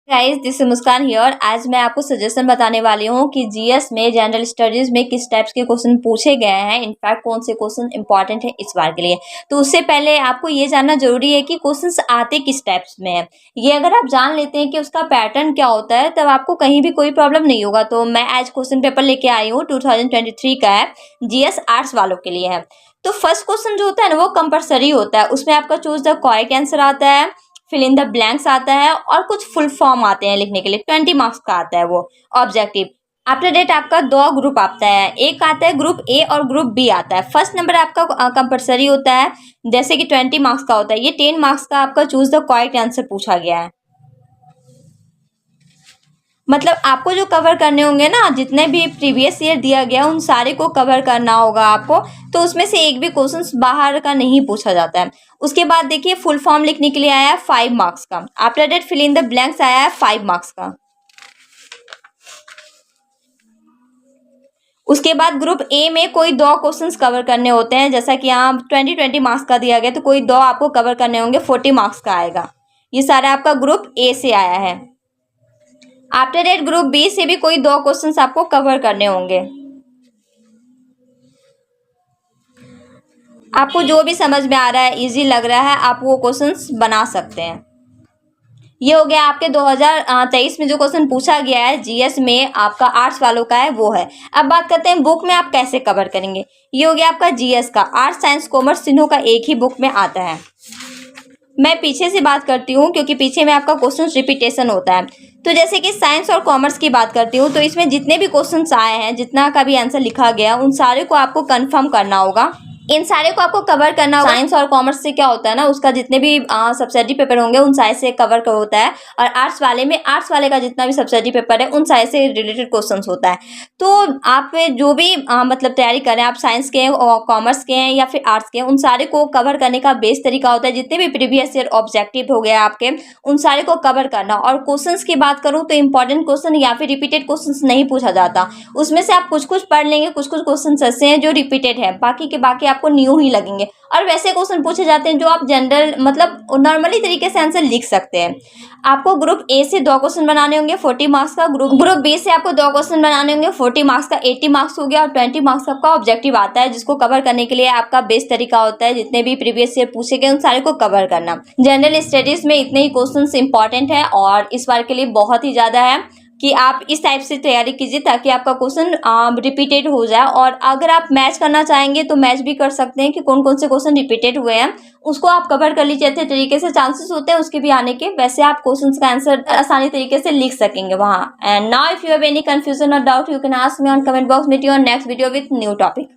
Guys this is Muskan here. आज मैं आपको सजेशन बताने वाली हूँ कि जीएस में जनरल स्टडीज में किस टाइप्स के क्वेश्चन पूछे गए हैं, इनफैक्ट कौन से क्वेश्चन इंपॉर्टेंट है इस बार के लिए। तो उससे पहले आपको ये जानना जरूरी है कि क्वेश्चंस आते किस टाइप्स में है। ये अगर आप जान लेते हैं कि उसका पैटर्न क्या होता है, तब आपको कहीं भी कोई प्रॉब्लम नहीं होगा। तो मैं आज क्वेश्चन पेपर लेके आई हूँ, 2023 का है, जीएस आर्ट्स वालों के लिए है। तो फर्स्ट क्वेश्चन जो होता है ना वो कंपलसरी होता है। उसमें आपका चूज द करेक्ट आंसर आता है, फिल इन द ब्लैंक्स आता है और कुछ फुल फॉर्म आते हैं लिखने के लिए। 20 मार्क्स का आता है वो ऑब्जेक्टिव। आफ्टर डेट आपका दो ग्रुप आता है, एक आता है ग्रुप ए और ग्रुप बी आता है। फर्स्ट नंबर आपका कंपलसरी होता है, जैसे कि 20 मार्क्स का होता है। ये 10 मार्क्स का आपका चूज द करेक्ट आंसर पूछा गया है। मतलब आपको जो कवर करने होंगे ना, जितने भी प्रीवियस ईयर दिया गया उन सारे को कवर करना होगा आपको। तो उसमें से एक भी क्वेश्चन बाहर का नहीं पूछा जाता है। उसके बाद देखिए फुल फॉर्म लिखने के लिए आया है 5 मार्क्स का। After that fill in the blanks आया है 5 मार्क्स का। उसके बाद ग्रुप ए में कोई 2 क्वेश्चंस कवर करने होते हैं, जैसा कि यहाँ 20 मार्क्स का दिया गया तो कोई 2 आपको कवर करने होंगे, 40 मार्क्स का आएगा। ये सारा आपका ग्रुप ए से आया है। आफ्टर दैट ग्रुप बी से भी कोई 2 क्वेश्चंस आपको कवर करने होंगे। आपको जो भी समझ में आ रहा है, इजी लग रहा है, आप वो क्वेश्चंस बना सकते हैं। ये हो गया आपके 2023 में जो क्वेश्चन पूछा गया है जीएस में, आपका आर्ट्स वालों का है वो है। अब बात करते हैं बुक में आप कैसे कवर करेंगे। ये हो गया आपका जीएस का, आर्ट्स साइंस कॉमर्स तीनों का एक ही बुक में आता है। मैं पीछे से बात करती हूँ क्योंकि पीछे में आपका क्वेश्चन रिपीटेशन होता है। तो जैसे कि साइंस और कॉमर्स की बात करती हूँ, तो इसमें जितने भी क्वेश्चंस आए हैं, जितना का भी आंसर लिखा गया, उन सारे को आपको कंफर्म करना होगा। इन सारे को आपको कवर करना होगा। साइंस और कॉमर्स से क्या होता है ना, उसका जितने भी सब्सिडी पेपर होंगे उन सारे से कवर होता है। और आर्ट्स वाले में आर्ट्स वाले का जितना भी सब्सिडी पेपर है उन सारे से रिलेटेड क्वेश्चंस होता है। तो आप जो भी मतलब तैयारी करें, आप साइंस के और कॉमर्स के हैं या फिर आर्ट्स के हैं, उन सारे को कवर करने का बेस्ट तरीका होता है जितने भी प्रीवियस ईयर ऑब्जेक्टिव हो गया आपके, उन सारे को कवर करना। और क्वेश्चंस की बात करूँ तो इंपॉर्टेंट क्वेश्चन या फिर रिपीटेड क्वेश्चन नहीं पूछा जाता। उसमें से आप कुछ कुछ पढ़ लेंगे, कुछ कुछ क्वेश्चन ऐसे हैं जो रिपीटेड है, बाकी के बाकी आपको न्यू ही लगेंगे। और वैसे क्वेश्चन पूछे जाते हैं जो आप जनरल मतलब नॉर्मली तरीके से आंसर लिख सकते हैं। आपको ग्रुप ए से 2 क्वेश्चन बनाने होंगे 40 मार्क्स का, ग्रुप बी से आपको 2 क्वेश्चन बनाने होंगे 40 मार्क्स का, 80 मार्क्स हो गया। और 20 मार्क्स आपका ऑब्जेक्टिव आता है, जिसको कवर करने के लिए आपका बेस्ट तरीका होता है जितने भी प्रीवियस ईयर पूछे गए उन सारे को कवर करना। जनरल स्टडीज में इतने ही क्वेश्चन इंपॉर्टेंट है और इस बार के लिए बहुत ही ज्यादा है कि आप इस टाइप से तैयारी कीजिए ताकि आपका क्वेश्चन रिपीटेड हो जाए। और अगर आप मैच करना चाहेंगे तो मैच भी कर सकते हैं कि कौन कौन से क्वेश्चन रिपीटेड हुए हैं, उसको आप कवर कर लीजिए। अच्छे तरीके से चांसेस होते हैं उसके भी आने के, वैसे आप क्वेश्चंस का आंसर आसानी तरीके से लिख सकेंगे वहाँ। And now if you have any confusion और doubt, you can ask me on comment box. Meet you on next video with new topic.